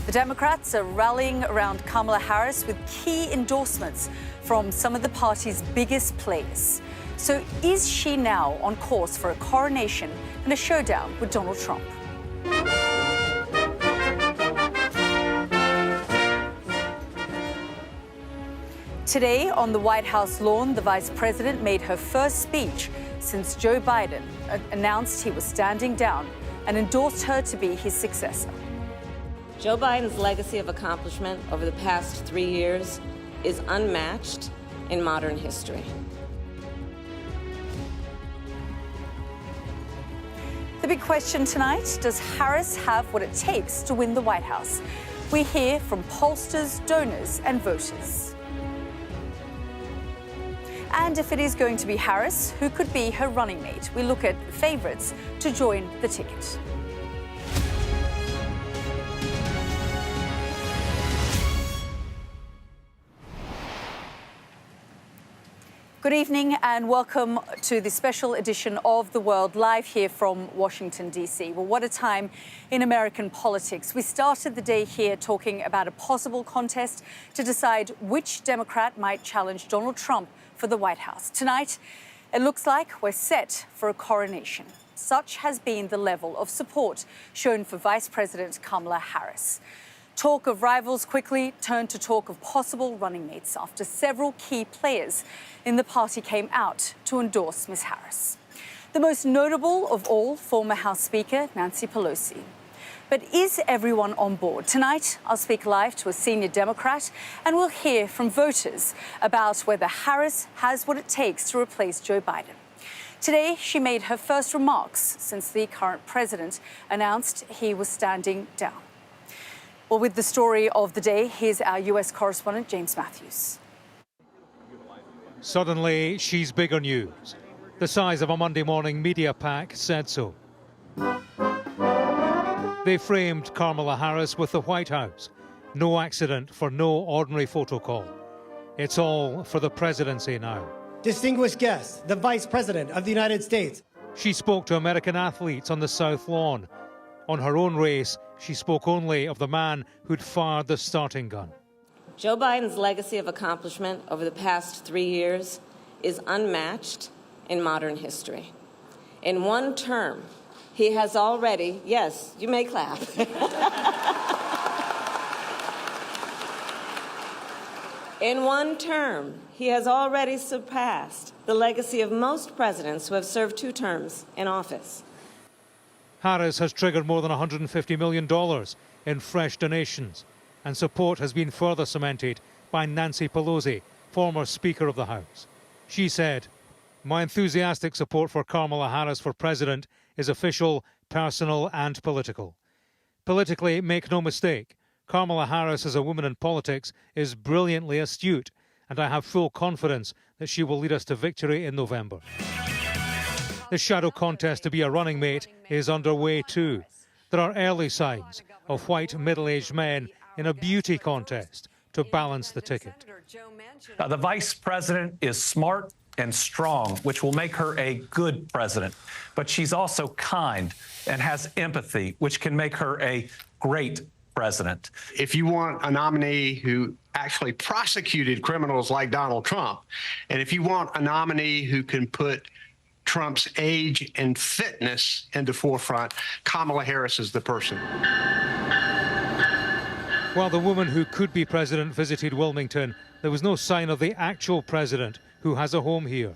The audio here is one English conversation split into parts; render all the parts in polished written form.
The Democrats are rallying around Kamala Harris with key endorsements from some of the party's biggest players. So is she now on course for a coronation and a showdown with Donald Trump? Today, on the White House lawn, the vice president made her first speech since Joe Biden announced he was standing down and endorsed her to be his successor. Joe Biden's legacy of accomplishment over the past 3 years is unmatched in modern history. The big question tonight, does Harris have what it takes to win the White House? We hear from pollsters, donors and voters. And if it is going to be Harris, who could be her running mate? We look at favourites to join the ticket. Good evening and welcome to the special edition of The World, live here from Washington, D.C. Well, what a time in American politics. We started the day here talking about a possible contest to decide which Democrat might challenge Donald Trump for the White House. Tonight, it looks like we're set for a coronation. Such has been the level of support shown for Vice President Kamala Harris. Talk of rivals quickly turned to talk of possible running mates after several key players in the party came out to endorse Ms. Harris. The most notable of all, former House Speaker Nancy Pelosi. But is everyone on board? Tonight, I'll speak live to a senior Democrat and we'll hear from voters about whether Harris has what it takes to replace Joe Biden. Today, she made her first remarks since the current president announced he was standing down. Well, with the story of the day, here's our US correspondent, James Matthews. Suddenly, she's bigger news. The size of a Monday morning media pack said so. They framed Kamala Harris with the White House. No accident for no ordinary photo call. It's all for the presidency now. Distinguished guests, the Vice President of the United States. She spoke to American athletes on the South Lawn. On her own race, she spoke only of the man who'd fired the starting gun. Joe Biden's legacy of accomplishment over the past 3 years is unmatched in modern history. In one term, he has already, yes, you may clap. In one term, he has already surpassed the legacy of most presidents who have served 2 terms in office. Harris has triggered more than $150 million in fresh donations, and support has been further cemented by Nancy Pelosi, former Speaker of the House. She said, "My enthusiastic support for Kamala Harris for president is official, personal and political. Politically, make no mistake, Kamala Harris as a woman in politics is brilliantly astute, and I have full confidence that she will lead us to victory in November." The shadow contest to be a running mate is underway too. There are early signs of white middle-aged men in a beauty contest to balance the ticket. The vice president is smart and strong, which will make her a good president. But she's also kind and has empathy, which can make her a great president. If you want a nominee who actually prosecuted criminals like Donald Trump, and if you want a nominee who can put Trump's age and fitness into forefront, Kamala Harris is the person. While the woman who could be president visited Wilmington, there was no sign of the actual president who has a home here.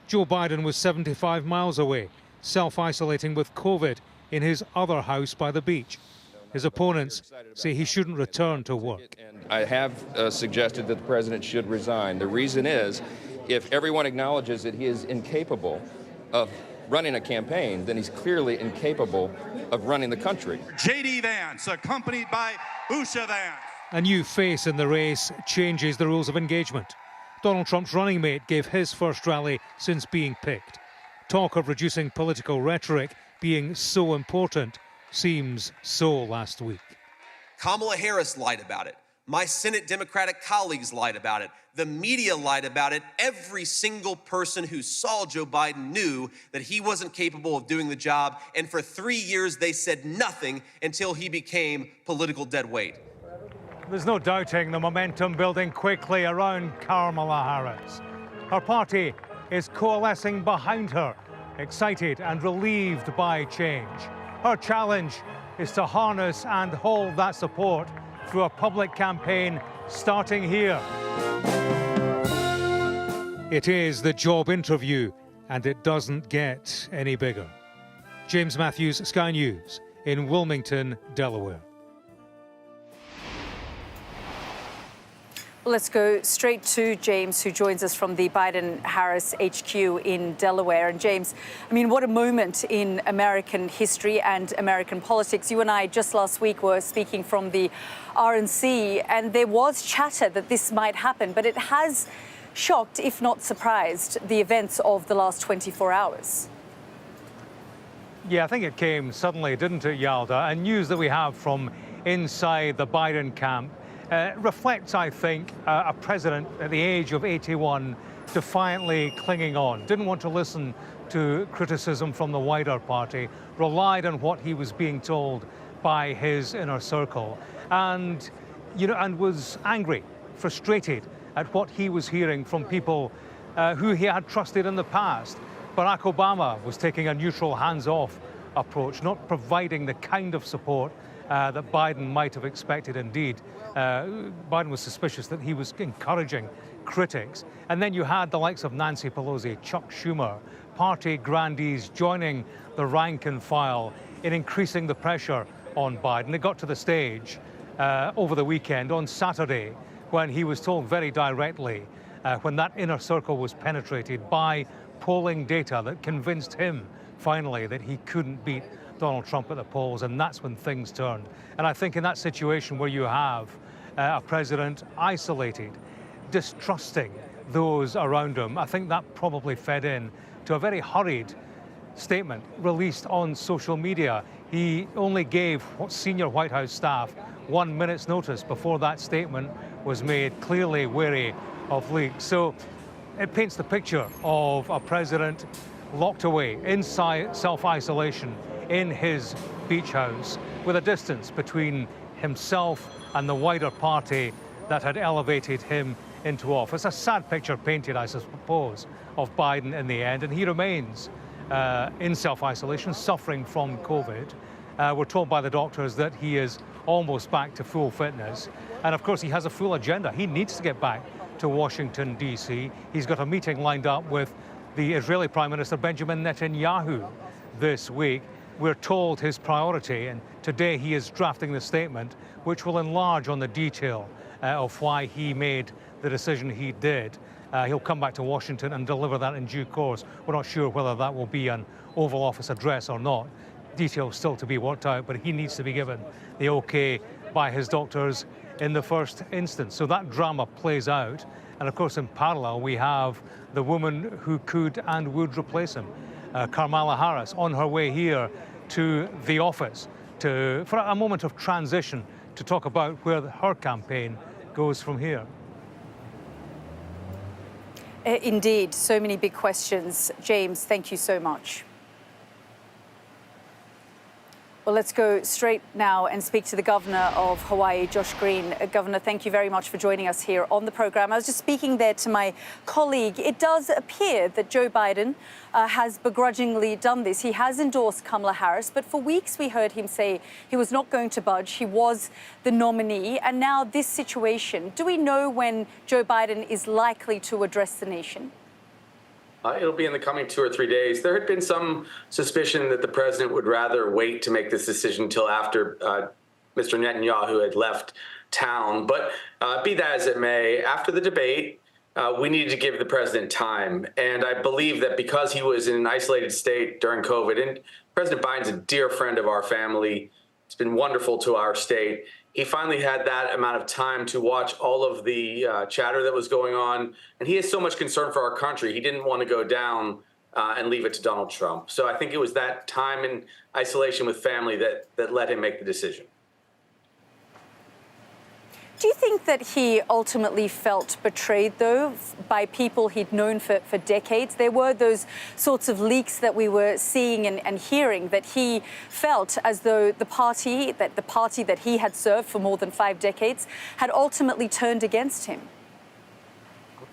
Joe Biden was 75 miles away, self-isolating with COVID in his other house by the beach. His opponents say he shouldn't return to work. I have suggested that the president should resign. The reason is, if everyone acknowledges that he is incapable of running a campaign, then he's clearly incapable of running the country. J.D. Vance, accompanied by Usha Vance. A new face in the race changes the rules of engagement. Donald Trump's running mate gave his first rally since being picked. Talk of reducing political rhetoric being so important seems so last week. Kamala Harris lied about it. My Senate Democratic colleagues lied about it. The media lied about it. Every single person who saw Joe Biden knew that he wasn't capable of doing the job. And for 3 years, they said nothing until he became political dead weight. There's no doubting the momentum building quickly around Kamala Harris. Her party is coalescing behind her, excited and relieved by change. Her challenge is to harness and hold that support through a public campaign starting here. It is the job interview, and it doesn't get any bigger. James Matthews, Sky News, in Wilmington, Delaware. Let's go straight to James, who joins us from the Biden-Harris HQ in Delaware. And James, I mean, what a moment in American history and American politics. You and I just last week were speaking from the RNC, and there was chatter that this might happen, but it has shocked, if not surprised, the events of the last 24 hours. Yeah, I think it came suddenly, didn't it, Yalda? And news that we have from inside the Biden camp reflects, I think, a president at the age of 81 defiantly clinging on. Didn't want to listen to criticism from the wider party, relied on what he was being told by his inner circle, and was angry, frustrated at what he was hearing from people who he had trusted in the past. Barack Obama was taking a neutral, hands-off approach, not providing the kind of support that Biden might have expected. Indeed, Biden was suspicious that he was encouraging critics. And then you had the likes of Nancy Pelosi, Chuck Schumer, party grandees joining the rank and file in increasing the pressure on Biden. It got to the stage over the weekend, on Saturday, when he was told very directly, when that inner circle was penetrated by polling data that convinced him finally that he couldn't beat Donald Trump at the polls, and that's when things turned. And I think in that situation where you have a president isolated, distrusting those around him, I think that probably fed in to a very hurried statement released on social media. He only gave senior White House staff 1 minute's notice before that statement was made, clearly wary of leaks. So it paints the picture of a president locked away inside self-isolation in his beach house, with a distance between himself and the wider party that had elevated him into office. A sad picture painted, I suppose, of Biden in the end, and he remains in self-isolation, suffering from COVID. We're told by the doctors that he is almost back to full fitness. And of course, he has a full agenda. He needs to get back to Washington, D.C. He's got a meeting lined up with the Israeli Prime Minister Benjamin Netanyahu this week. We're told his priority, and today he is drafting the statement, which will enlarge on the detail of why he made the decision he did. He'll come back to Washington and deliver that in due course. We're not sure whether that will be an Oval Office address or not. Details still to be worked out, but he needs to be given the okay by his doctors in the first instance. So that drama plays out. And of course, in parallel, we have the woman who could and would replace him, Kamala Harris, on her way here to the office for a moment of transition to talk about where her campaign goes from here. Indeed, so many big questions. James, thank you so much. Well, let's go straight now and speak to the Governor of Hawaii, Josh Green. Governor, thank you very much for joining us here on the program. I was just speaking there to my colleague. It does appear that Joe Biden has begrudgingly done this. He has endorsed Kamala Harris, but for weeks we heard him say he was not going to budge. He was the nominee. And now this situation. Do we know when Joe Biden is likely to address the nation? It'll be in the coming 2 or 3 days. There had been some suspicion that the president would rather wait to make this decision until after Mr. Netanyahu had left town. But be that as it may, after the debate, we needed to give the president time. And I believe that because he was in an isolated state during COVID, and President Biden's a dear friend of our family, it's been wonderful to our state. He finally had that amount of time to watch all of the chatter that was going on. And he has so much concern for our country. He didn't want to go down and leave it to Donald Trump. So I think it was that time in isolation with family that let him make the decision. Do you think that he ultimately felt betrayed, though, by people he'd known for decades? There were those sorts of leaks that we were seeing and hearing that he felt as though the party that he had served for more than 5 decades had ultimately turned against him.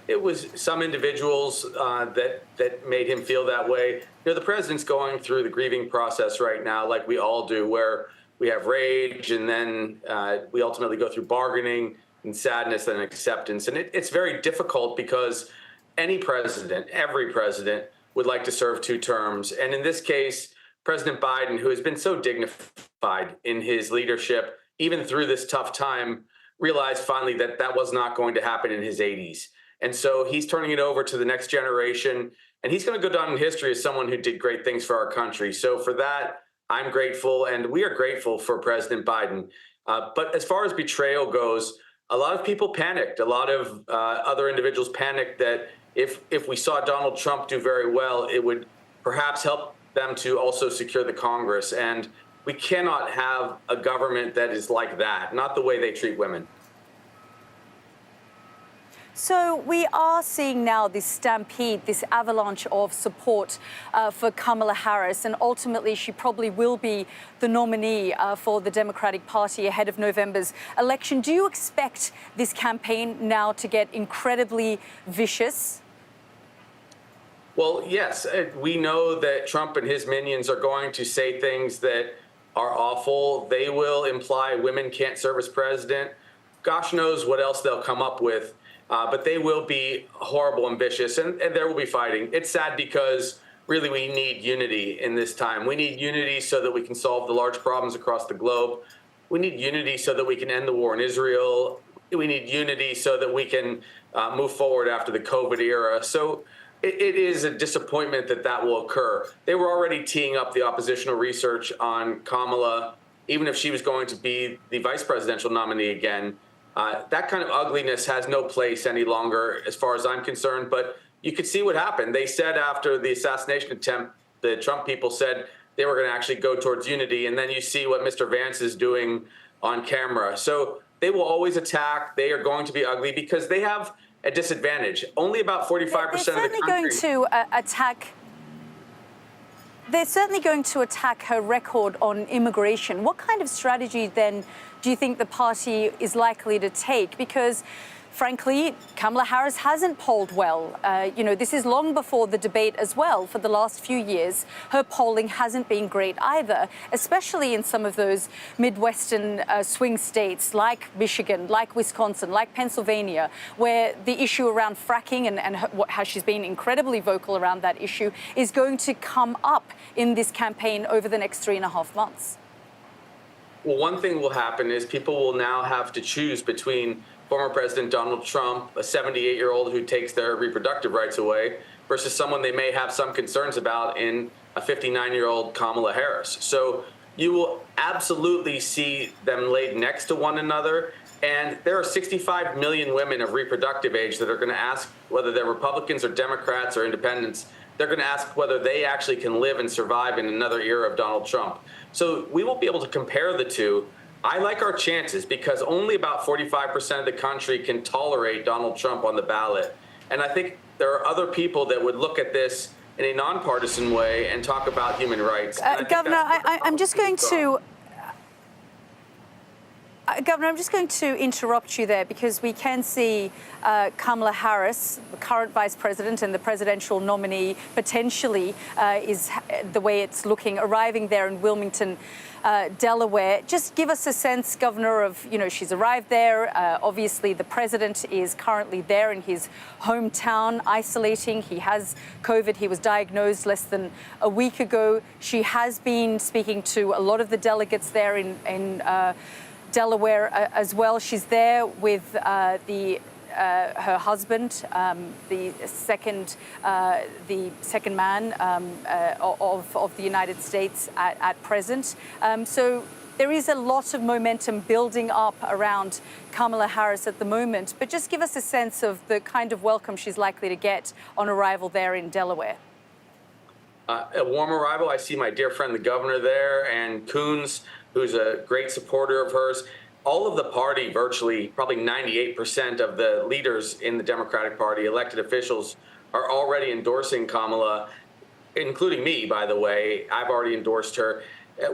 It was some individuals that made him feel that way. You know, the president's going through the grieving process right now, like we all do, where we have rage and then we ultimately go through bargaining and sadness and acceptance. And it's very difficult because any president, every president, would like to serve 2 terms. And in this case, President Biden, who has been so dignified in his leadership, even through this tough time, realized finally that that was not going to happen in his 80s. And so he's turning it over to the next generation. And he's going to go down in history as someone who did great things for our country. So for that, I'm grateful, and we are grateful for President Biden. But as far as betrayal goes, a lot of people panicked. A lot of other individuals panicked that if we saw Donald Trump do very well, it would perhaps help them to also secure the Congress. And we cannot have a government that is like that, not the way they treat women. So we are seeing now this stampede, this avalanche of support for Kamala Harris, and ultimately she probably will be the nominee for the Democratic Party ahead of November's election. Do you expect this campaign now to get incredibly vicious? Well, yes, we know that Trump and his minions are going to say things that are awful. They will imply women can't serve as president. Gosh knows what else they'll come up with. But they will be horrible, ambitious, and there will be fighting. It's sad because really we need unity in this time. We need unity so that we can solve the large problems across the globe. We need unity so that we can end the war in Israel. We need unity so that we can move forward after the COVID era. So it is a disappointment that that will occur. They were already teeing up the oppositional research on Kamala, even if she was going to be the vice presidential nominee again. That kind of ugliness has no place any longer, as far as I'm concerned. But you could see what happened. They said after the assassination attempt, the Trump people said they were going to actually go towards unity. And then you see what Mr. Vance is doing on camera. So they will always attack. They are going to be ugly because they have a disadvantage. Only about 45% of the country. They're certainly going to attack her record on immigration. What kind of strategy, then, do you think the party is likely to take? Because, frankly, Kamala Harris hasn't polled well. This is long before the debate as well. For the last few years, her polling hasn't been great either, especially in some of those Midwestern swing states like Michigan, like Wisconsin, like Pennsylvania, where the issue around fracking and how she's been incredibly vocal around that issue is going to come up in this campaign over the next 3.5 months. Well, one thing will happen is people will now have to choose between former President Donald Trump, a 78-year-old who takes their reproductive rights away, versus someone they may have some concerns about in a 59-year-old Kamala Harris. So you will absolutely see them laid next to one another. And there are 65 million women of reproductive age that are going to ask whether they're Republicans or Democrats or independents. They're going to ask whether they actually can live and survive in another era of Donald Trump. So we won't be able to compare the two. I like our chances because only about 45% of the country can tolerate Donald Trump on the ballot. And I think there are other people that would look at this in a nonpartisan way and talk about human rights. Governor, I'm just going to... Governor, I'm just going to interrupt you there because we can see Kamala Harris, the current vice president and the presidential nominee, potentially is the way it's looking, arriving there in Wilmington, Delaware. Just give us a sense, Governor, of, she's arrived there. Obviously, the president is currently there in his hometown, isolating. He has COVID. He was diagnosed less than a week ago. She has been speaking to a lot of the delegates there in Delaware as well. She's there with her husband, the second man of the United States at present. So there is a lot of momentum building up around Kamala Harris at the moment. But just give us a sense of the kind of welcome she's likely to get on arrival there in Delaware. A warm arrival. I see my dear friend, the governor there, and Coons, who's a great supporter of hers. all of the party, virtually probably 98% of the leaders in the Democratic Party, elected officials, are already endorsing Kamala, including me, by the way. I've already endorsed her.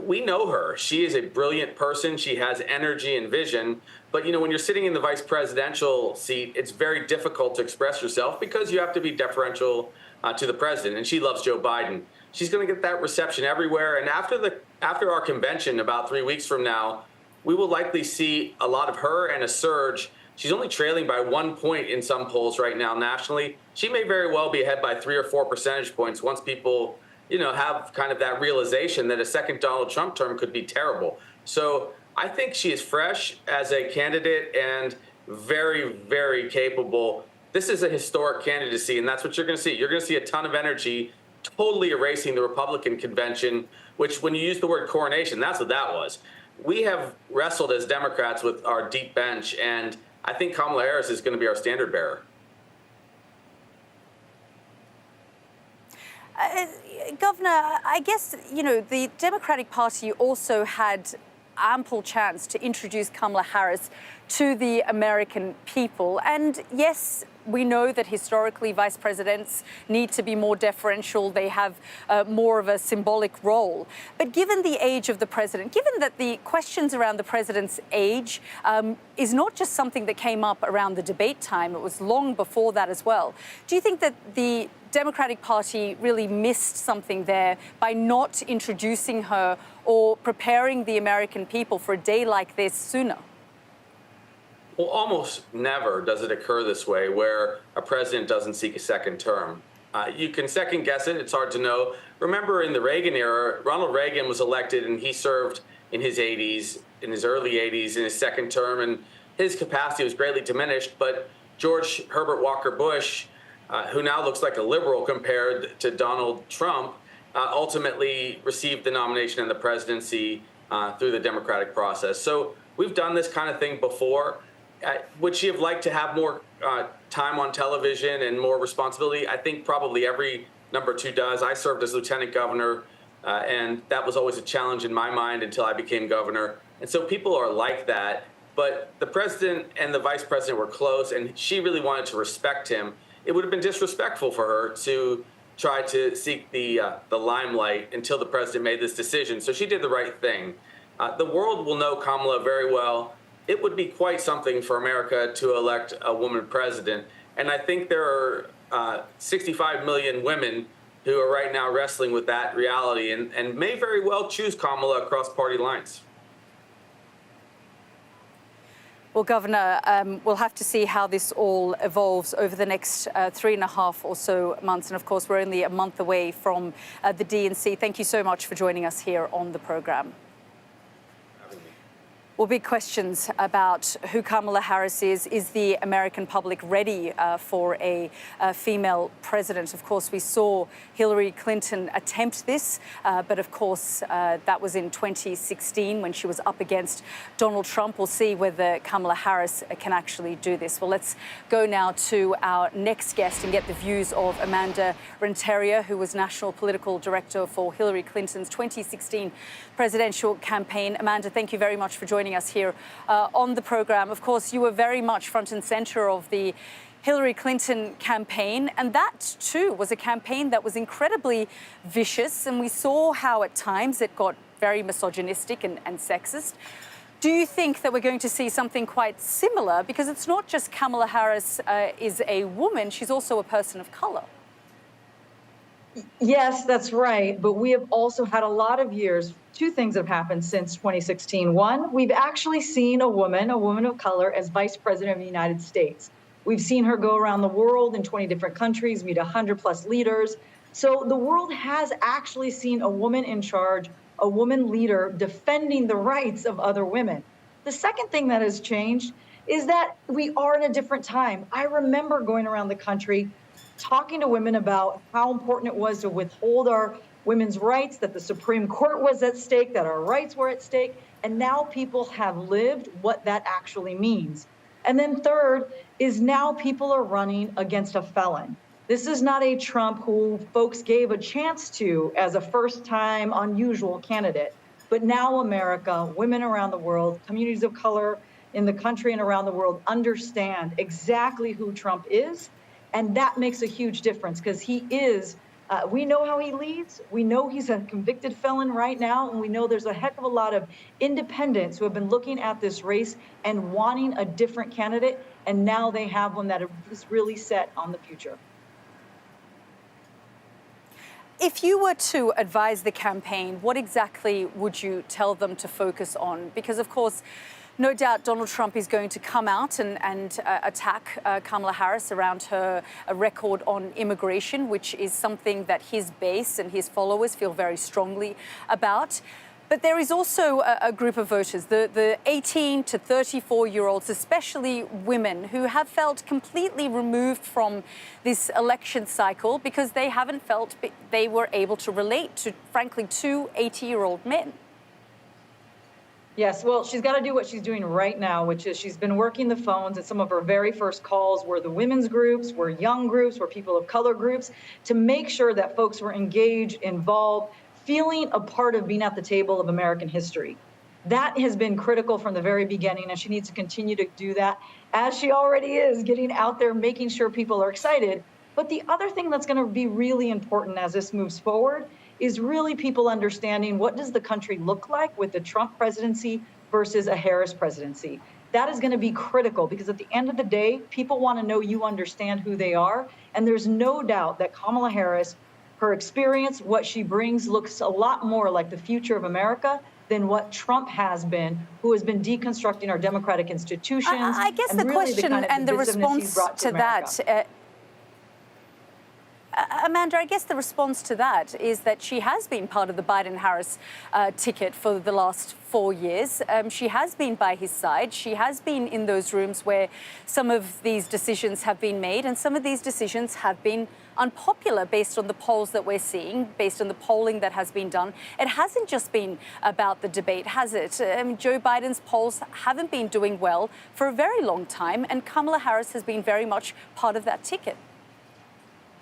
We know her. She is a brilliant person. She has energy and vision. But, when you're sitting in the vice presidential seat, it's very difficult to express yourself because you have to be deferential to the president. And she loves Joe Biden. She's going to get that reception everywhere. And after our convention about 3 weeks from now, we will likely see a lot of her and a surge. She's only trailing by 1 point in some polls right now nationally. She may very well be ahead by 3 or 4 percentage points once people, have kind of that realization that a second Donald Trump term could be terrible. So I think she is fresh as a candidate and very, very capable. This is a historic candidacy, and that's what you're going to see. You're going to see a ton of energy, totally erasing the Republican convention, which when you use the word coronation, that's what that was. We have wrestled as Democrats with our deep bench, and I think Kamala Harris is going to be our standard bearer. Governor, I guess, the Democratic Party also had ample chance to introduce Kamala Harris to the American people. And yes, we know that historically vice presidents need to be more deferential. They have more of a symbolic role. But given the age of the president, given that the questions around the president's age is not just something that came up around the debate time, it was long before that as well. Do you think that the Democratic Party really missed something there by not introducing her or preparing the American people for a day like this sooner? Well, almost never does it occur this way, where a president doesn't seek a second term. You can second guess it. It's hard to know. Remember, in the Reagan era, Ronald Reagan was elected and he served in his 80s, in his early 80s, in his second term, and his capacity was greatly diminished. But George Herbert Walker Bush, who now looks like a liberal compared to Donald Trump, ultimately received the nomination and the presidency through the democratic process. So we've done this kind of thing before. Would she have liked to have more time on television and more responsibility? I think probably every number two does. I served as lieutenant governor, and that was always a challenge in my mind until I became governor. And so people are like that. But the president and the vice president were close, and she really wanted to respect him. It would have been disrespectful for her to try to seek the limelight until the president made this decision. So she did the right thing. The world will know Kamala very well. It would be quite something for America to elect a woman president. And I think there are 65 million women who are right now wrestling with that reality and may very well choose Kamala across party lines. Well, Governor, we'll have to see how this all evolves over the next 3.5 or so months. And of course, we're only a month away from the DNC. Thank you so much for joining us here on the program. Well, big questions about who Kamala Harris is. Is the American public ready for a female president? Of course, we saw Hillary Clinton attempt this, but of course, that was in 2016 when she was up against Donald Trump. We'll see whether Kamala Harris can actually do this. Well, let's go now to our next guest and get the views of Amanda Renteria, who was National Political Director for Hillary Clinton's 2016 presidential campaign. Amanda, thank you very much for joining us here on the program. Of course, you were very much front and center of the Hillary Clinton campaign, and that too was a campaign that was incredibly vicious, and we saw how at times it got very misogynistic and sexist. Do you think that we're going to see something quite similar? Because it's not just Kamala Harris is a woman, she's also a person of color. Yes, that's right. But we have also had a lot of years. Two things have happened since 2016. One, we've actually seen a woman of color, as vice president of the United States. We've seen her go around the world in 20 different countries, meet 100+ leaders. So the world has actually seen a woman in charge, a woman leader defending the rights of other women. The second thing that has changed is that we are in a different time. I remember going around the country talking to women about how important it was to withhold our women's rights, that the Supreme Court was at stake, that our rights were at stake, and now people have lived what that actually means. And then third is now people are running against a felon. This is not a Trump who folks gave a chance to as a first-time unusual candidate. But now America, women around the world, communities of color in the country and around the world understand exactly who Trump is. And that makes a huge difference because he is, we know how he leads. We know he's a convicted felon right now. And we know there's a heck of a lot of independents who have been looking at this race and wanting a different candidate. And now they have one that is really set on the future. If you were to advise the campaign, what exactly would you tell them to focus on? Because, of course, no doubt Donald Trump is going to come out and attack Kamala Harris around her record on immigration, which is something that his base and his followers feel very strongly about. But there is also a group of voters, the 18 to 34-year-olds, especially women, who have felt completely removed from this election cycle because they haven't felt they were able to relate to, frankly, two 80-year-old men. Yes, well, she's got to do what she's doing right now, which is she's been working the phones, and some of her very first calls were the women's groups, were young groups, were people of color groups, to make sure that folks were engaged, involved, feeling a part of being at the table of American history. That has been critical from the very beginning, and she needs to continue to do that, as she already is, getting out there, making sure people are excited. But the other thing that's going to be really important as this moves forward is really people understanding what does the country look like with the Trump presidency versus a Harris presidency. That is going to be critical because at the end of the day, people want to know you understand who they are. And there's no doubt that Kamala Harris, her experience, what she brings, looks a lot more like the future of America than what Trump has been, who has been deconstructing our democratic institutions. I guess the really question and the response to that, Amanda, I guess the response to that is that she has been part of the Biden-Harris ticket for the last 4 years. She has been by his side. She has been in those rooms where some of these decisions have been made, and some of these decisions have been unpopular based on the polls that we're seeing, based on the polling that has been done. It hasn't just been about the debate, has it? Joe Biden's polls haven't been doing well for a very long time, and Kamala Harris has been very much part of that ticket.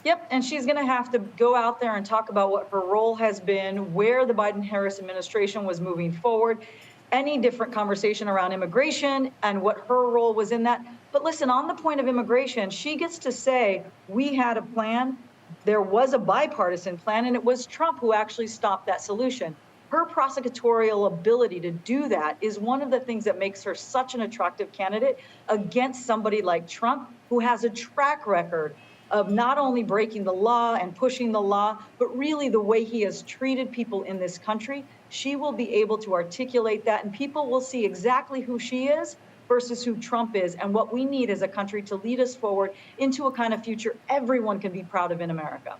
Yep, and she's going to have to go out there and talk about what her role has been, where the Biden-Harris administration was moving forward, any different conversation around immigration and what her role was in that. But listen, on the point of immigration, she gets to say, we had a plan, there was a bipartisan plan, and it was Trump who actually stopped that solution. Her prosecutorial ability to do that is one of the things that makes her such an attractive candidate against somebody like Trump, who has a track record of not only breaking the law and pushing the law, but really the way he has treated people in this country. She will be able to articulate that, and people will see exactly who she is versus who Trump is, and what we need as a country to lead us forward into a kind of future everyone can be proud of in America.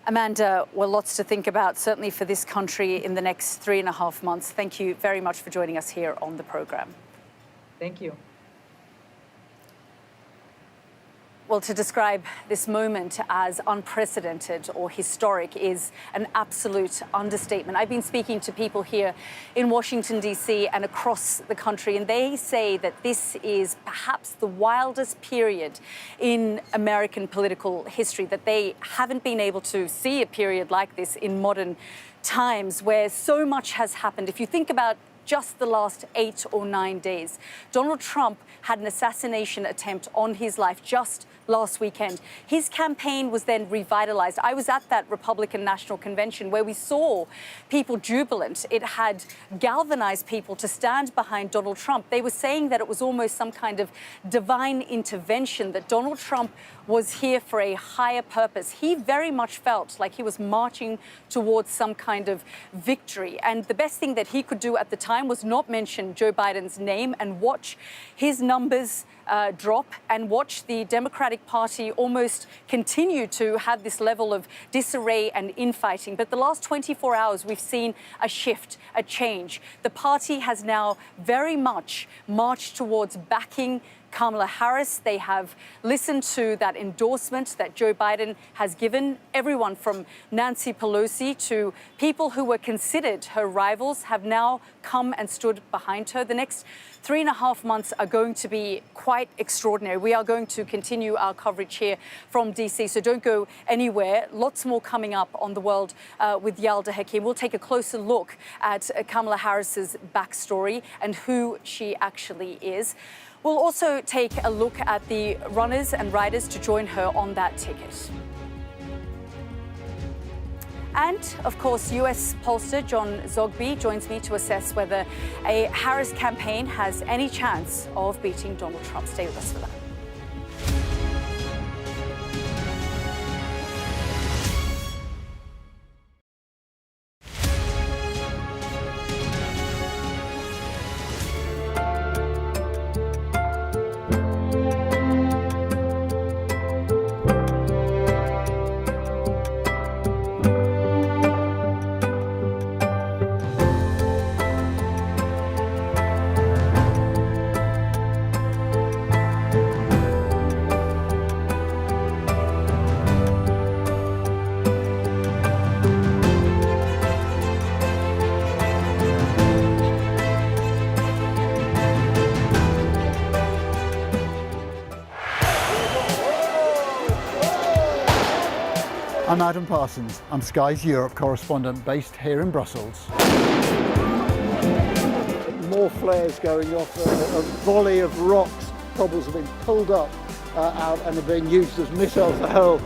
Amanda, well, lots to think about, certainly for this country in the next 3.5 months. Thank you very much for joining us here on the program. Thank you. Well, to describe this moment as unprecedented or historic is an absolute understatement. I've been speaking to people here in Washington, D.C. and across the country, and they say that this is perhaps the wildest period in American political history, that they haven't been able to see a period like this in modern times where so much has happened. If you think about just the last 8 or 9 days, Donald Trump had an assassination attempt on his life just last weekend. His campaign was then revitalized. I was at that Republican National Convention where we saw people jubilant. It had galvanized people to stand behind Donald Trump. They were saying that it was almost some kind of divine intervention, that Donald Trump was here for a higher purpose. He very much felt like he was marching towards some kind of victory. And the best thing that he could do at the time was not mention Joe Biden's name and watch his numbers drop and watch the Democratic Party almost continue to have this level of disarray and infighting. But the last 24 hours, we've seen a shift, a change. The party has now very much marched towards backing Kamala Harris. They have listened to that endorsement that Joe Biden has given. Everyone from Nancy Pelosi to people who were considered her rivals have now come and stood behind her. The next 3.5 months are going to be quite extraordinary. We are going to continue our coverage here from DC, so don't go anywhere. Lots more coming up on The World with Yalda Hakim. We'll take a closer look at Kamala Harris's backstory and who she actually is. We'll also take a look at the runners and riders to join her on that ticket. And, of course, US pollster John Zogby joins me to assess whether a Harris campaign has any chance of beating Donald Trump. Stay with us for that. I'm Adam Parsons. I'm Sky's Europe correspondent based here in Brussels. More flares going off, a volley of rocks, cobbles have been pulled up out and are being used as missiles to hurl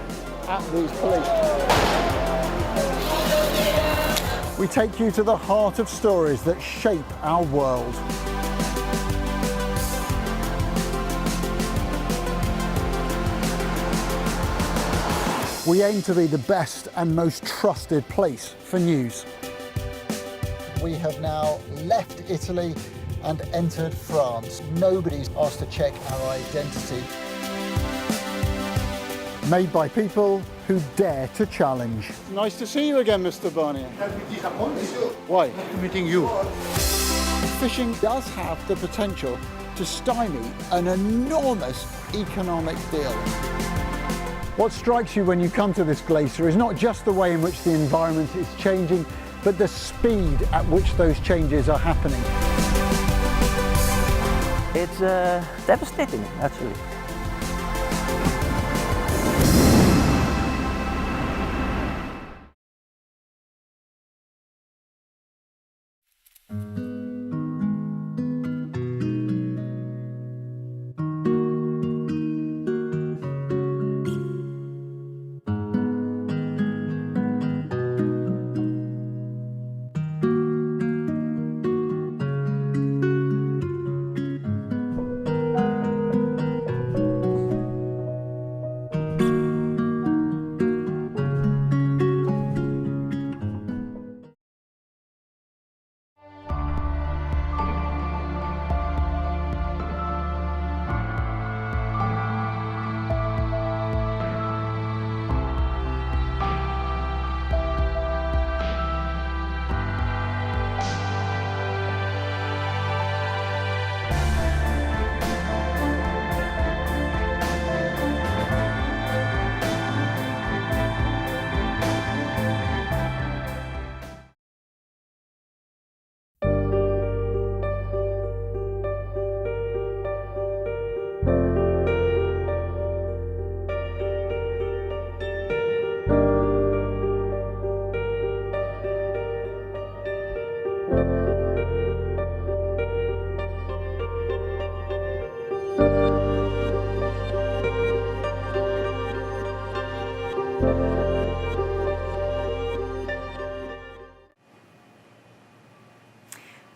at these police. We take you to the heart of stories that shape our world. We aim to be the best and most trusted place for news. We have now left Italy and entered France. Nobody's asked to check our identity. Made by people who dare to challenge. Nice to see you again, Mr. Barnier. Why? Meeting you. Fishing does have the potential to stymie an enormous economic deal. What strikes you when you come to this glacier is not just the way in which the environment is changing, but the speed at which those changes are happening. It's devastating, actually.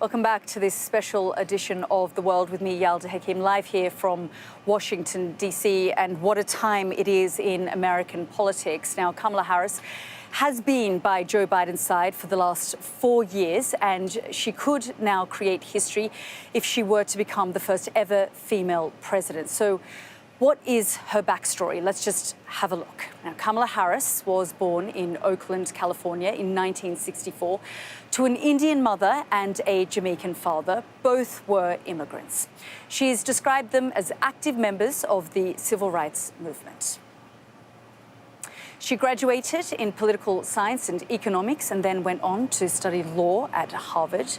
Welcome back to this special edition of The World with me, Yalda Hakim, live here from Washington, D.C. And what a time it is in American politics. Now, Kamala Harris has been by Joe Biden's side for the last 4 years, and she could now create history if she were to become the first ever female president. So What is her backstory? Let's just have a look. Now, Kamala Harris was born in Oakland, California in 1964 to an Indian mother and a Jamaican father. Both were immigrants. She's described them as active members of the civil rights movement. She graduated in political science and economics and then went on to study law at Harvard,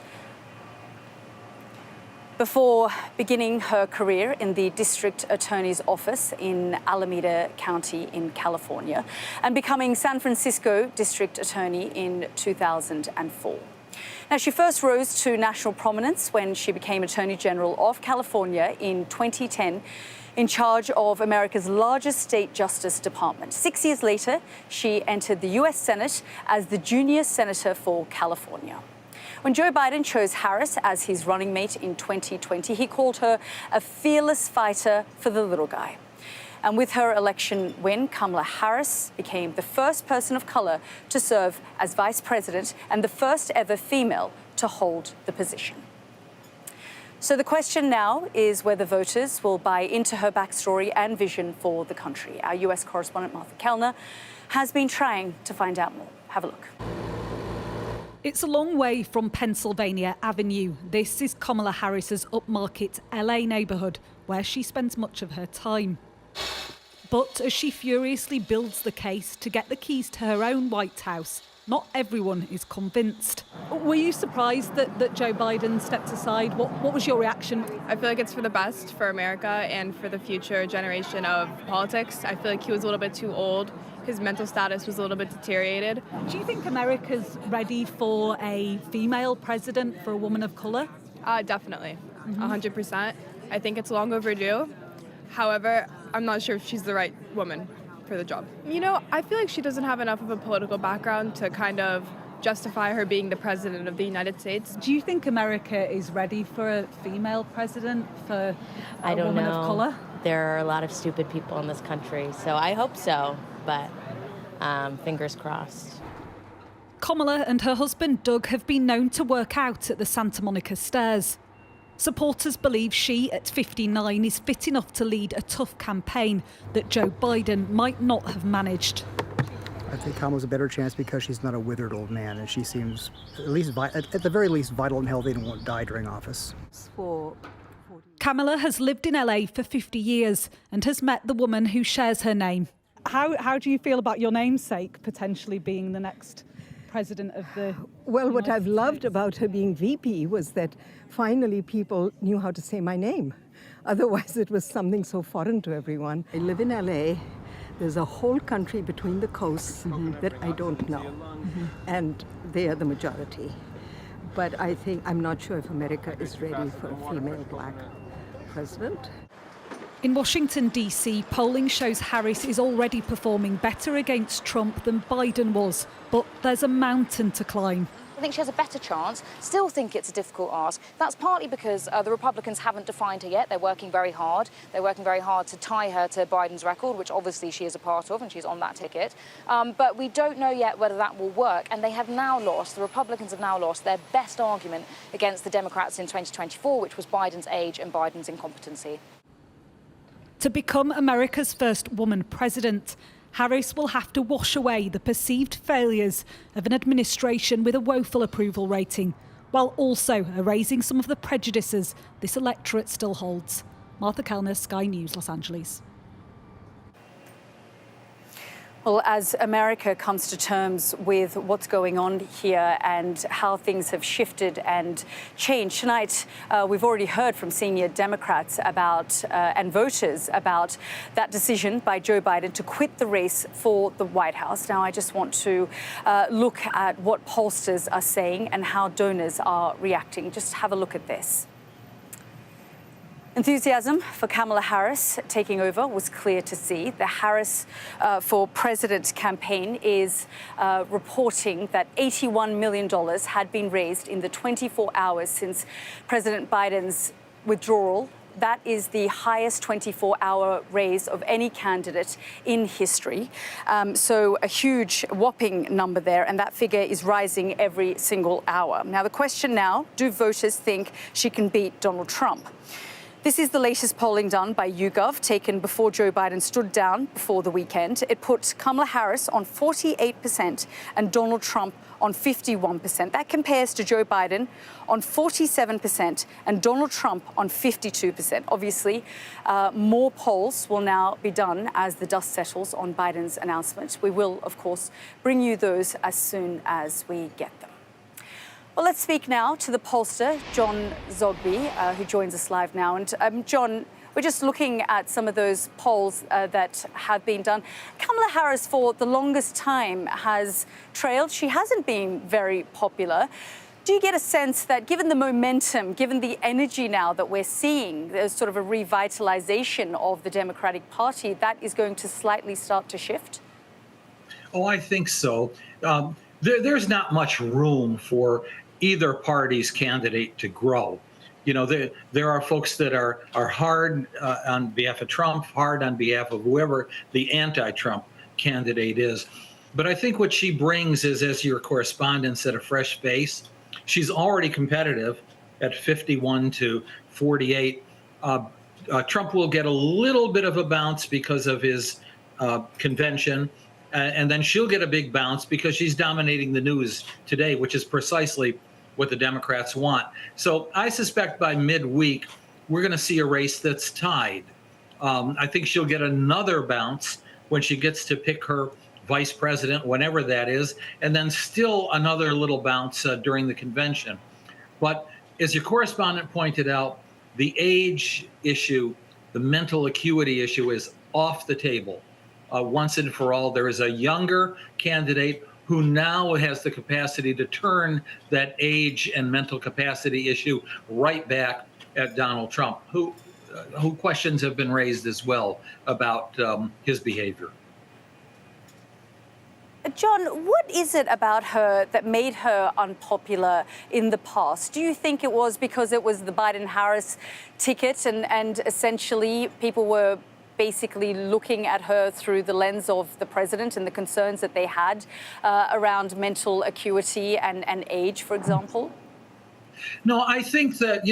before beginning her career in the district attorney's office in Alameda County in California and becoming San Francisco district attorney in 2004. Now, she first rose to national prominence when she became Attorney General of California in 2010, in charge of America's largest state justice department. 6 years later, she entered the U.S. Senate as the junior senator for California. When Joe Biden chose Harris as his running mate in 2020, he called her a fearless fighter for the little guy. And with her election win, Kamala Harris became the first person of color to serve as vice president and the first ever female to hold the position. So the question now is whether voters will buy into her backstory and vision for the country. Our US correspondent Martha Kellner has been trying to find out more. Have a look. It's a long way from Pennsylvania Avenue. This is Kamala Harris's upmarket LA neighbourhood, where she spends much of her time. But as she furiously builds the case to get the keys to her own White House, not everyone is convinced. Were you surprised that Joe Biden stepped aside? What was your reaction? I feel like it's for the best for America and for the future generation of politics. I feel like he was a little bit too old. His mental status was a little bit deteriorated. Do you think America's ready for a female president, for a woman of colour? Definitely, 100%. I think it's long overdue. However, I'm not sure if she's the right woman for the job. You know, I feel like she doesn't have enough of a political background to kind of justify her being the president of the United States. Do you think America is ready for a female president, for a woman of colour? There are a lot of stupid people in this country, so I hope so, but fingers crossed. Kamala and her husband Doug have been known to work out at the Santa Monica stairs. Supporters believe she, at 59, is fit enough to lead a tough campaign that Joe Biden might not have managed. I think Kamala's a better chance because she's not a withered old man, and she seems, at the very least, vital and healthy and won't die during office. Kamala has lived in LA for 50 years and has met the woman who shares her name. How do you feel about your namesake potentially being the next president of the Well, what I've loved States? about her being VP was that finally people knew how to say my name. Otherwise, it was something so foreign to everyone. I live in LA. There's a whole country between the coasts that I don't know, and they are the majority. But I'm not sure if America is ready for a female black president. In Washington, D.C., polling shows Harris is already performing better against Trump than Biden was, but there's a mountain to climb. I think she has a better chance. Still think it's a difficult ask. That's partly because the Republicans haven't defined her yet. They're working very hard. They're working very hard to tie her to Biden's record, which obviously she is a part of, and she's on that ticket. But we don't know yet whether that will work. And they have now lost, the Republicans have now lost their best argument against the Democrats in 2024, which was Biden's age and Biden's incompetency. To become America's first woman president, Harris will have to wash away the perceived failures of an administration with a woeful approval rating, while also erasing some of the prejudices this electorate still holds. Martha Kellner, Sky News, Los Angeles. Well, as America comes to terms with what's going on here and how things have shifted and changed, tonight we've already heard from senior Democrats about and voters about that decision by Joe Biden to quit the race for the White House. Now, I just want to look at what pollsters are saying and how donors are reacting. Just have a look at this. Enthusiasm for Kamala Harris taking over was clear to see. The Harris for President campaign is reporting that $81 million had been raised in the 24 hours since President Biden's withdrawal. That is the highest 24-hour raise of any candidate in history. So a huge, whopping number there, and that figure is rising every single hour. Now, the question now, do voters think she can beat Donald Trump? This is the latest polling done by YouGov, taken before Joe Biden stood down before the weekend. It put Kamala Harris on 48% and Donald Trump on 51%. That compares to Joe Biden on 47% and Donald Trump on 52%. Obviously, more polls will now be done as the dust settles on Biden's announcement. We will, of course, bring you those as soon as we get them. Well, let's speak now to the pollster, John Zogby, who joins us live now. And John, we're just looking at some of those polls that have been done. Kamala Harris, for the longest time, has trailed. She hasn't been very popular. Do you get a sense that given the momentum, given the energy now that we're seeing, there's sort of a revitalization of the Democratic Party, that is going to slightly start to shift? Oh, I think so. There's not much room for either party's candidate to grow. You know, there are folks that are hard on behalf of Trump, hard on behalf of whoever the anti-Trump candidate is. But I think what she brings is, as your correspondent said, a fresh face. She's already competitive at 51 to 48. Trump will get a little bit of a bounce because of his convention. And then she'll get a big bounce because she's dominating the news today, which is precisely what the Democrats want. So I suspect by midweek, we're going to see a race that's tied. I think she'll get another bounce when she gets to pick her vice president, whenever that is, and then still another little bounce during the convention. But as your correspondent pointed out, the age issue, the mental acuity issue is off the table. Once and for all, there is a younger candidate who now has the capacity to turn that age and mental capacity issue right back at Donald Trump, who questions have been raised as well about his behavior. John, what is it about her that made her unpopular in the past? Do you think it was because it was the Biden-Harris ticket and essentially people were basically looking at her through the lens of the president and the concerns that they had around mental acuity and age, for example? No, I think that,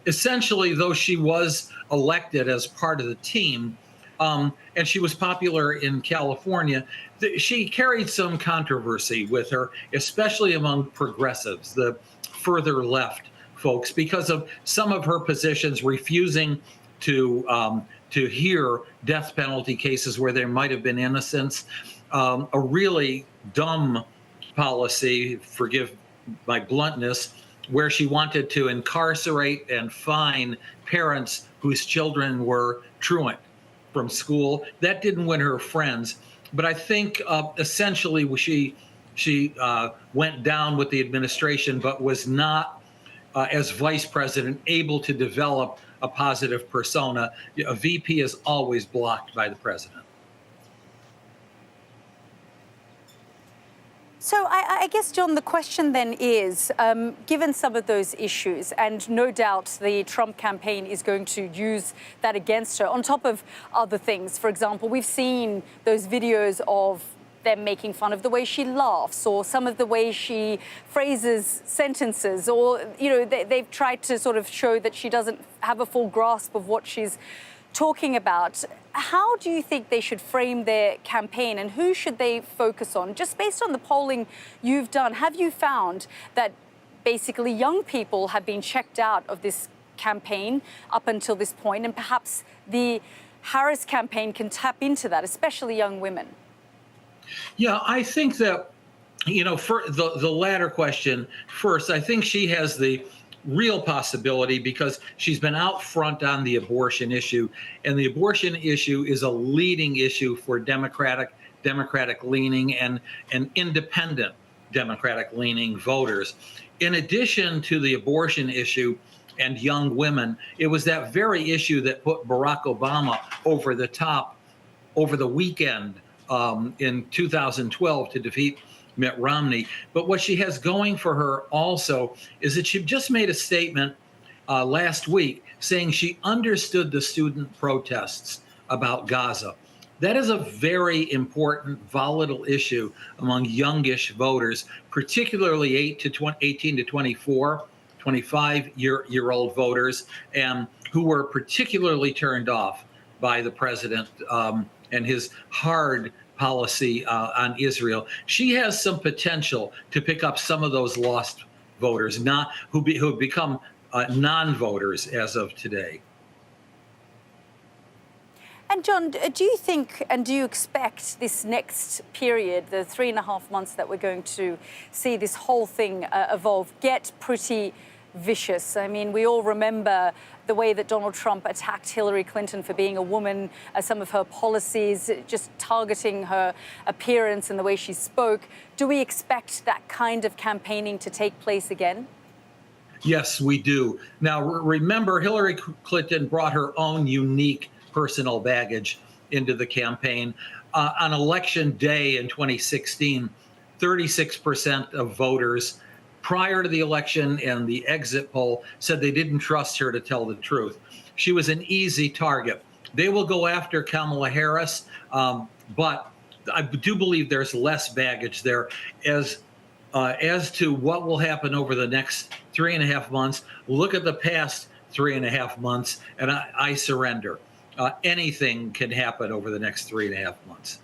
essentially, though she was elected as part of the team, and she was popular in California, she carried some controversy with her, especially among progressives, the further left folks, because of some of her positions refusing to hear death penalty cases where there might have been innocence, a really dumb policy, forgive my bluntness, where she wanted to incarcerate and fine parents whose children were truant from school. That didn't win her friends. But I think essentially she went down with the administration, but was not, as vice president, able to develop a positive persona. A VP is always blocked by the president. So I guess, John, the question then is, given some of those issues, and no doubt the Trump campaign is going to use that against her, on top of other things. For example, we've seen those videos of them making fun of the way she laughs or some of the way she phrases sentences, or, they've tried to sort of show that she doesn't have a full grasp of what she's talking about. How do you think they should frame their campaign and who should they focus on? Just based on the polling you've done, have you found that basically young people have been checked out of this campaign up until this point, and perhaps the Harris campaign can tap into that, especially young women? Yeah, I think that, for the latter question first, I think she has the real possibility because she's been out front on the abortion issue, and the abortion issue is a leading issue for Democratic leaning and independent Democratic leaning voters. In addition to the abortion issue and young women, it was that very issue that put Barack Obama over the top over the weekend in 2012 to defeat Mitt Romney. But what she has going for her also is that she just made a statement last week saying she understood the student protests about Gaza. That is a very important, volatile issue among youngish voters, particularly 18 to 24, 25-year-old voters, and who were particularly turned off by the president and his hard policy on Israel. She has some potential to pick up some of those lost voters, who have become non-voters as of today. And John, do you think and do you expect this next period, the 3.5 months that we're going to see this whole thing evolve, get pretty vicious? I mean, we all remember the way that Donald Trump attacked Hillary Clinton for being a woman, some of her policies, just targeting her appearance and the way she spoke. Do we expect that kind of campaigning to take place again? Yes, we do. Now, remember, Hillary Clinton brought her own unique personal baggage into the campaign. On election day in 2016, 36% of voters prior to the election and the exit poll said they didn't trust her to tell the truth. She was an easy target. They will go after Kamala Harris, but I do believe there's less baggage there. As to what will happen over the next 3.5 months, look at the past 3.5 months, and I surrender. Anything can happen over the next 3.5 months.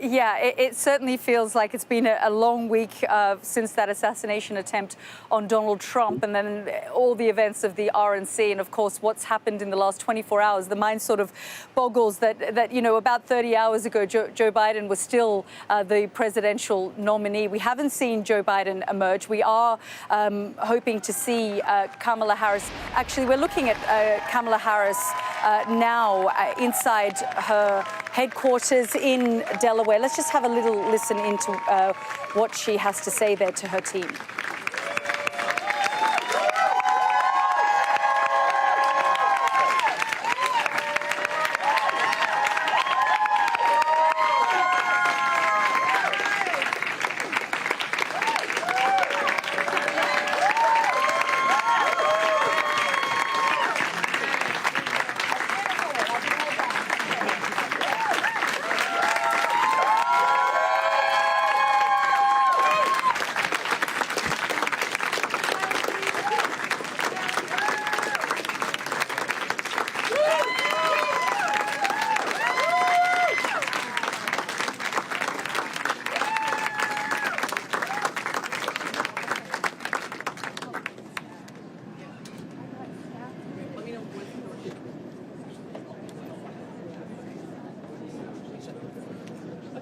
Yeah, it certainly feels like it's been a long week since that assassination attempt on Donald Trump, and then all the events of the RNC, and of course what's happened in the last 24 hours. The mind sort of boggles that you know, about 30 hours ago, Joe Biden was still the presidential nominee. We haven't seen Joe Biden emerge. We are hoping to see Kamala Harris. Actually, we're looking at Kamala Harris now inside her headquarters in Delaware. Let's just have a little listen into what she has to say there to her team.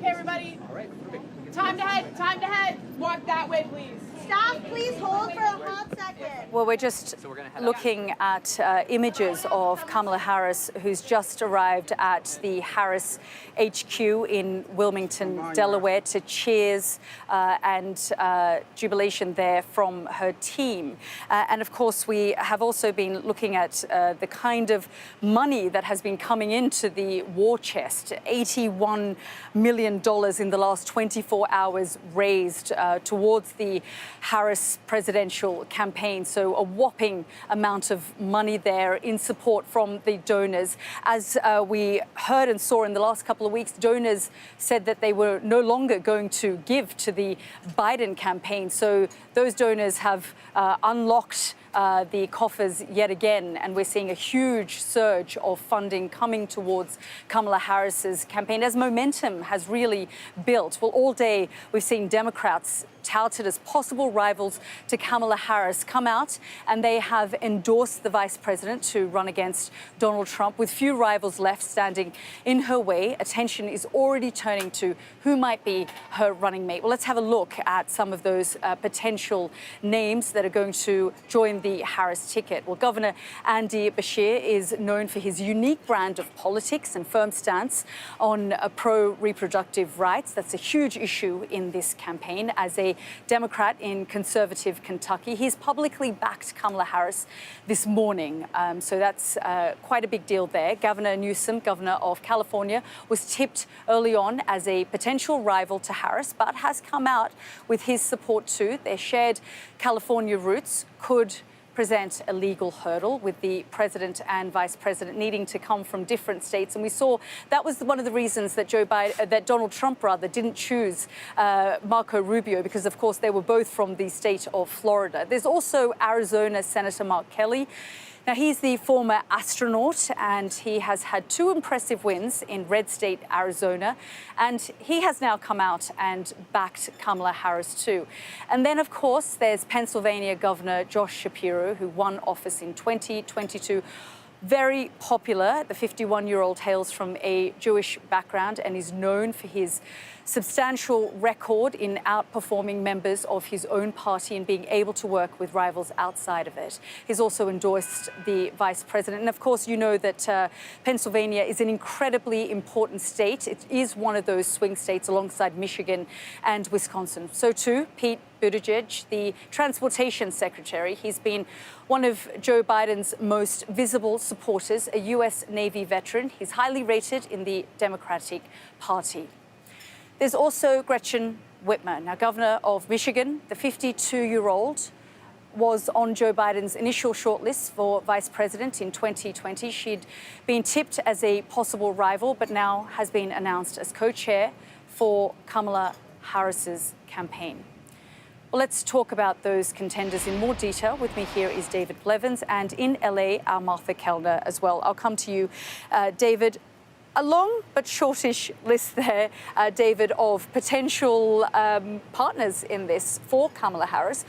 Okay, everybody. All right. Time to head. Time to head. Walk that way, please. Staff, please hold for a hot second. Well, we're just looking at images of Kamala Harris, who's just arrived at the Harris HQ in Wilmington, Delaware, to cheers and jubilation there from her team. And of course, we have also been looking at the kind of money that has been coming into the war chest. $81 million in the last 24 hours raised towards the Harris presidential campaign. So a whopping amount of money there in support from the donors. As we heard and saw in the last couple of weeks, donors said that they were no longer going to give to the Biden campaign. So those donors have unlocked the coffers yet again, and we're seeing a huge surge of funding coming towards Kamala Harris's campaign as momentum has really built. Well, all day we've seen Democrats touted as possible rivals to Kamala Harris come out, and they have endorsed the vice president to run against Donald Trump. With few rivals left standing in her way, attention is already turning to who might be her running mate. Well, let's have a look at some of those potential names that are going to join the Harris ticket. Well, Governor Andy Beshear is known for his unique brand of politics and firm stance on pro-reproductive rights. That's a huge issue in this campaign. As a Democrat in conservative Kentucky, he's publicly backed Kamala Harris this morning. So that's quite a big deal there. Governor Newsom, governor of California, was tipped early on as a potential rival to Harris, but has come out with his support too. Their shared California roots could present a legal hurdle, with the president and vice president needing to come from different states. And we saw that was one of the reasons that Donald Trump didn't choose Marco Rubio, because, of course, they were both from the state of Florida. There's also Arizona Senator Mark Kelly. Now, he's the former astronaut, and he has had 2 impressive wins in red state Arizona. And he has now come out and backed Kamala Harris, too. And then, of course, there's Pennsylvania Governor Josh Shapiro, who won office in 2022. Very popular. The 51-year-old hails from a Jewish background and is known for his substantial record in outperforming members of his own party and being able to work with rivals outside of it. He's also endorsed the vice president. And of course, you know that Pennsylvania is an incredibly important state. It is one of those swing states alongside Michigan and Wisconsin. So too, Pete Buttigieg, the transportation secretary. He's been one of Joe Biden's most visible supporters, a U.S. Navy veteran. He's highly rated in the Democratic Party. There's also Gretchen Whitmer, now governor of Michigan. The 52-year-old was on Joe Biden's initial shortlist for vice president in 2020. She'd been tipped as a possible rival, but now has been announced as co-chair for Kamala Harris's campaign. Well, let's talk about those contenders in more detail. With me here is David Blevins, and in LA, our Martha Kellner as well. I'll come to you, David. A long but shortish list there, David, of potential partners in this for Kamala Harris.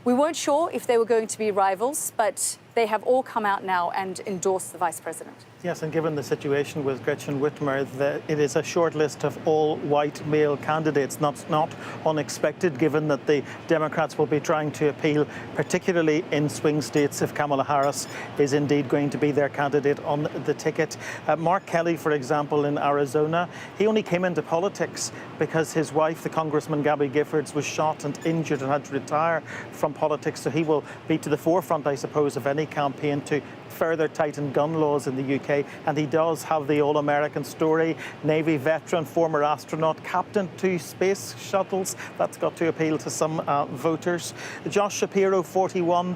We weren't sure if they were going to be rivals, but they have all come out now and endorsed the vice president. Yes, and given the situation with Gretchen Whitmer, it is a short list of all white male candidates. That's not unexpected, given that the Democrats will be trying to appeal, particularly in swing states, if Kamala Harris is indeed going to be their candidate on the ticket. Mark Kelly, for example, in Arizona, he only came into politics because his wife, the Congressman Gabby Giffords, was shot and injured and had to retire from politics. So he will be to the forefront, I suppose, of any campaign to further tighten gun laws in the UK, and he does have the all-American story. Navy veteran, former astronaut, captain 2 space shuttles. That's got to appeal to some voters. Josh Shapiro, 41,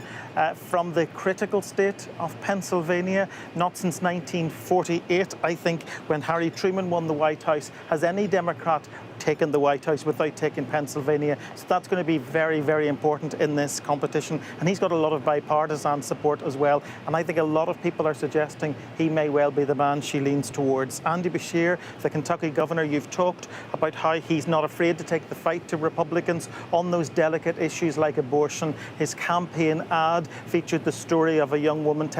from the critical state of Pennsylvania. Not since 1948, I think, when Harry Truman won the White House, has any Democrat taken the White House without taking Pennsylvania. So that's going to be very, very important in this competition. And he's got a lot of bipartisan support as well. And I think a lot of people are suggesting he may well be the man she leans towards. Andy Beshear, the Kentucky governor, you've talked about how he's not afraid to take the fight to Republicans on those delicate issues like abortion. His campaign ad featured the story of a young woman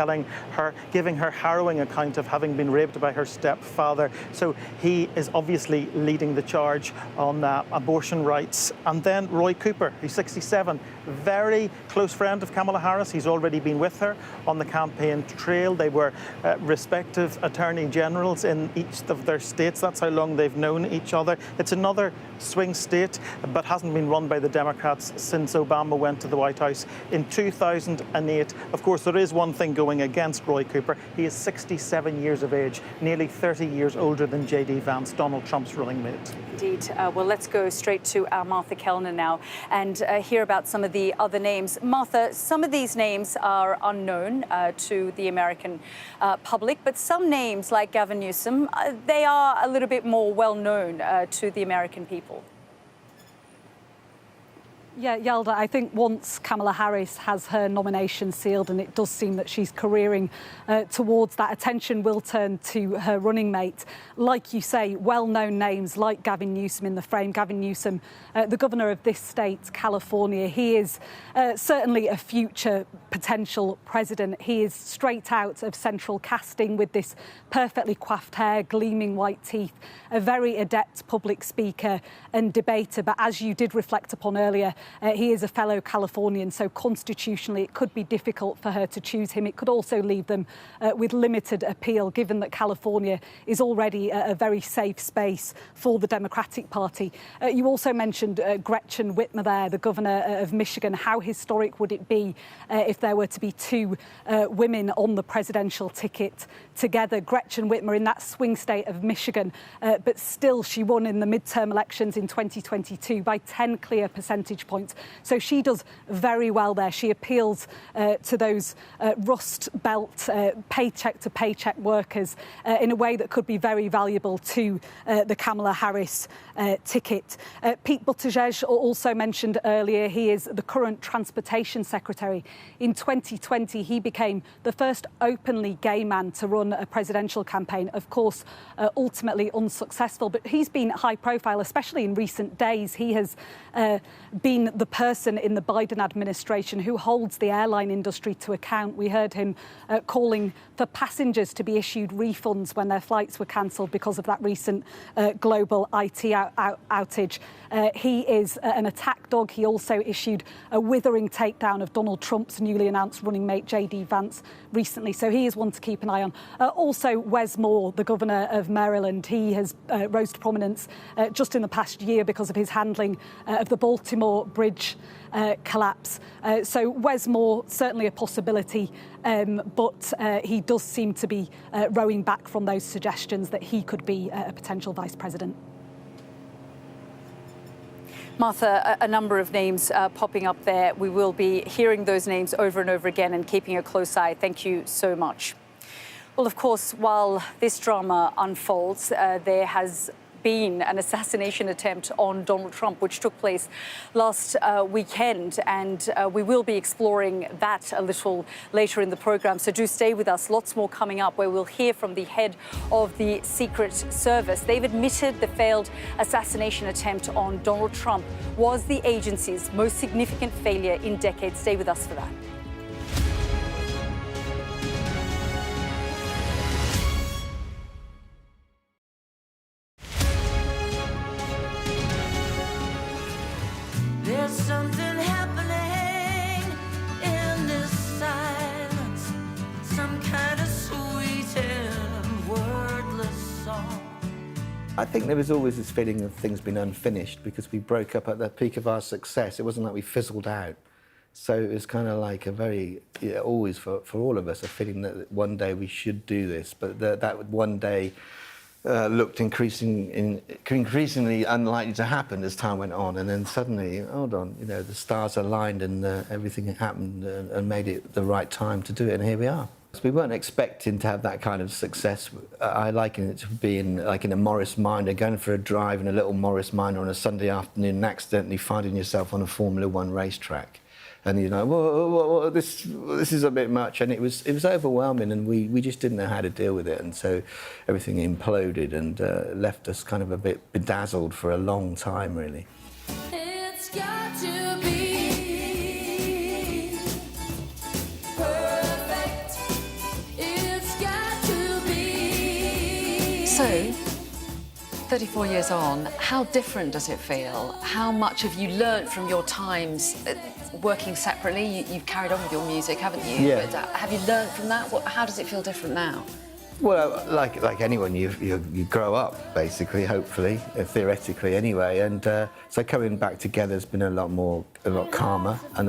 giving her harrowing account of having been raped by her stepfather. So he is obviously leading the charge on abortion rights. And then Roy Cooper, who's 67, very close friend of Kamala Harris. He's already been with her on the campaign trail. They were respective attorney generals in each of their states. That's how long they've known each other. It's another swing state, but hasn't been run by the Democrats since Obama went to the White House in 2008. Of course, there is one thing going against Roy Cooper. He is 67 years of age, nearly 30 years older than J.D. Vance, Donald Trump's running mate. Indeed. Well, let's go straight to our Martha Kellner now and hear about some of the other names. Martha, some of these names are unknown to the American public, but some names like Gavin Newsom, they are a little bit more well known to the American people. Yeah, Yalda, I think once Kamala Harris has her nomination sealed, and it does seem that she's careering towards that, attention will turn to her running mate. Like you say, well-known names like Gavin Newsom in the frame. Gavin Newsom, the governor of this state, California, he is certainly a future potential president. He is straight out of central casting with this perfectly coiffed hair, gleaming white teeth, a very adept public speaker and debater. But as you did reflect upon earlier, he is a fellow Californian, so constitutionally it could be difficult for her to choose him. It could also leave them with limited appeal, given that California is already a very safe space for the Democratic Party. You also mentioned Gretchen Whitmer there, the governor of Michigan. How historic would it be if there were to be 2 women on the presidential ticket together? Gretchen Whitmer in that swing state of Michigan, but still she won in the midterm elections in 2022 by 10 clear percentage points. points. So she does very well there. She appeals to those Rust Belt paycheck-to-paycheck workers in a way that could be very valuable to the Kamala Harris ticket. Pete Buttigieg, also mentioned earlier, he is the current Transportation Secretary. In 2020, he became the first openly gay man to run a presidential campaign. Of course, ultimately unsuccessful, but he's been high profile, especially in recent days. He has been the person in the Biden administration who holds the airline industry to account. We heard him calling for passengers to be issued refunds when their flights were cancelled because of that recent global IT outage. He is an attack dog. He also issued a withering takedown of Donald Trump's newly announced running mate J.D. Vance recently, so he is one to keep an eye on. Also, Wes Moore, the governor of Maryland, he has rose to prominence just in the past year because of his handling of the Baltimore Bridge collapse. So Wes Moore, certainly a possibility, but he does seem to be rowing back from those suggestions that he could be a potential vice president. Martha, a number of names popping up there. We will be hearing those names over and over again and keeping a close eye. Thank you so much. Well, of course, while this drama unfolds, there has been an assassination attempt on Donald Trump, which took place last weekend, and we will be exploring that a little later in the program. So do stay with us. Lots more coming up, where we'll hear from the head of the Secret Service. They've admitted the failed assassination attempt on Donald Trump was the agency's most significant failure in decades. Stay with us for that. There's something happening in this silence, some kind of sweet and wordless song. I think there was always this feeling of things being unfinished because we broke up at the peak of our success. It wasn't like we fizzled out. So it was kind of like a very, always for all of us, a feeling that one day we should do this, but that one day looked increasingly unlikely to happen as time went on, and then suddenly, hold on, the stars aligned and everything happened and made it the right time to do it, and here we are. So we weren't expecting to have that kind of success. I liken it to being like in a Morris Minor, going for a drive in a little Morris Minor on a Sunday afternoon and accidentally finding yourself on a Formula One racetrack. And whoa, this is a bit much, and it was overwhelming, and we just didn't know how to deal with it, and so everything imploded and left us kind of a bit bedazzled for a long time, really. It's got to be perfect. It's got to be. So, 34 years on, how different does it feel? How much have you learnt from your times working separately? You've carried on with your music, haven't you? Yeah. But have you learnt from that? How does it feel different now? Well, like anyone, you grow up, basically, hopefully, theoretically anyway, and so coming back together has been a lot calmer, and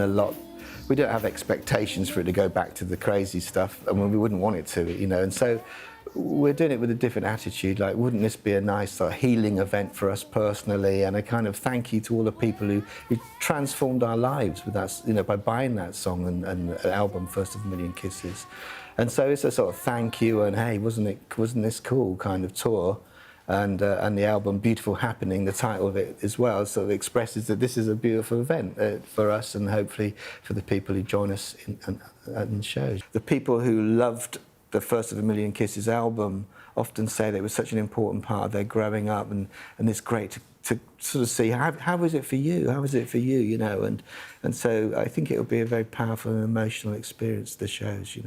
we don't have expectations for it to go back to the crazy stuff, and we wouldn't want it to, and so we're doing it with a different attitude. Like, wouldn't this be a nice sort of healing event for us personally, and a kind of thank you to all the people who transformed our lives with that, by buying that song and an album, First of a Million Kisses. And so it's a sort of thank you and hey, wasn't this cool kind of tour, and the album Beautiful Happening, the title of it as well, sort of expresses that this is a beautiful event for us and hopefully for the people who join us in shows. The people who loved the First of a Million Kisses album often say that it was such an important part of their growing up, and it's great to sort of see how was it for you? How was it for you? And so I think it will be a very powerful and emotional experience, the shows,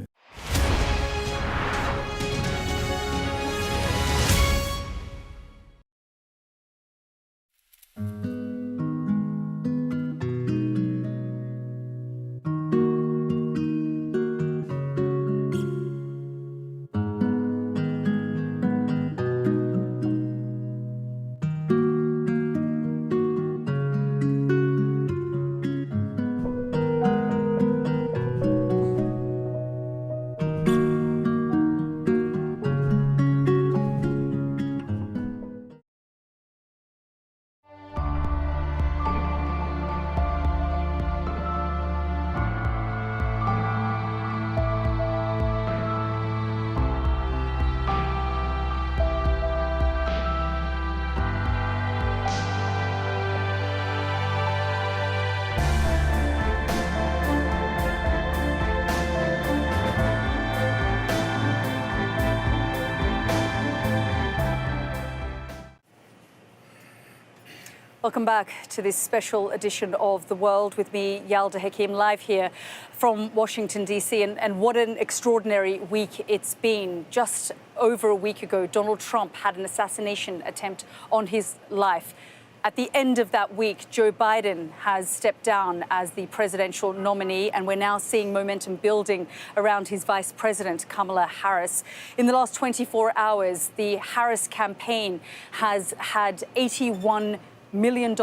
Welcome back to this special edition of The World with me, Yalda Hakim, live here from Washington, D.C. And what an extraordinary week it's been. Just over a week ago, Donald Trump had an assassination attempt on his life. At the end of that week, Joe Biden has stepped down as the presidential nominee, and we're now seeing momentum building around his vice president, Kamala Harris. In the last 24 hours, the Harris campaign has had $81 million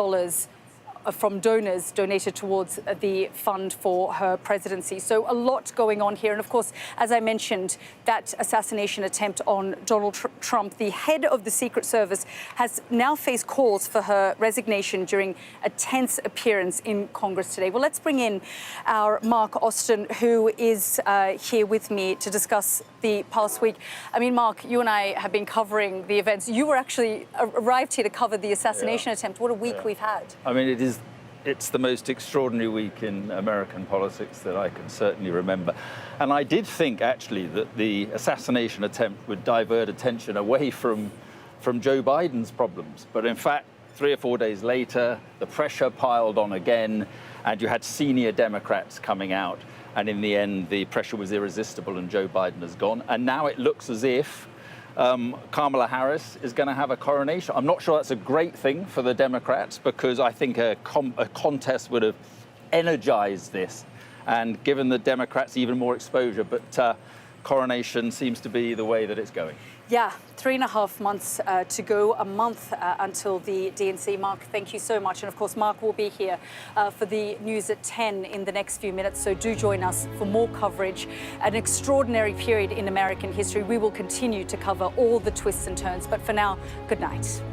from donors donated towards the fund for her presidency. So a lot going on here. And of course, as I mentioned, that assassination attempt on Donald Trump, the head of the Secret Service, has now faced calls for her resignation during a tense appearance in Congress today. Well, let's bring in our Mark Austin, who is here with me to discuss the past week. I mean, Mark, you and I have been covering the events. You were actually arrived here to cover the assassination attempt. What a week we've had. I mean, it's the most extraordinary week in American politics that I can certainly remember. And I did think, actually, that the assassination attempt would divert attention away from Joe Biden's problems. But in fact, 3 or 4 days later, the pressure piled on again, and you had senior Democrats coming out. And in the end, the pressure was irresistible and Joe Biden has gone. And now it looks as if Kamala Harris is going to have a coronation. I'm not sure that's a great thing for the Democrats, because I think a contest would have energized this and given the Democrats even more exposure. But coronation seems to be the way that it's going. Yeah, 3.5 months to go, a month until the DNC. Mark, thank you so much. And of course, Mark will be here for the news at 10 in the next few minutes. So do join us for more coverage. An extraordinary period in American history. We will continue to cover all the twists and turns. But for now, good night.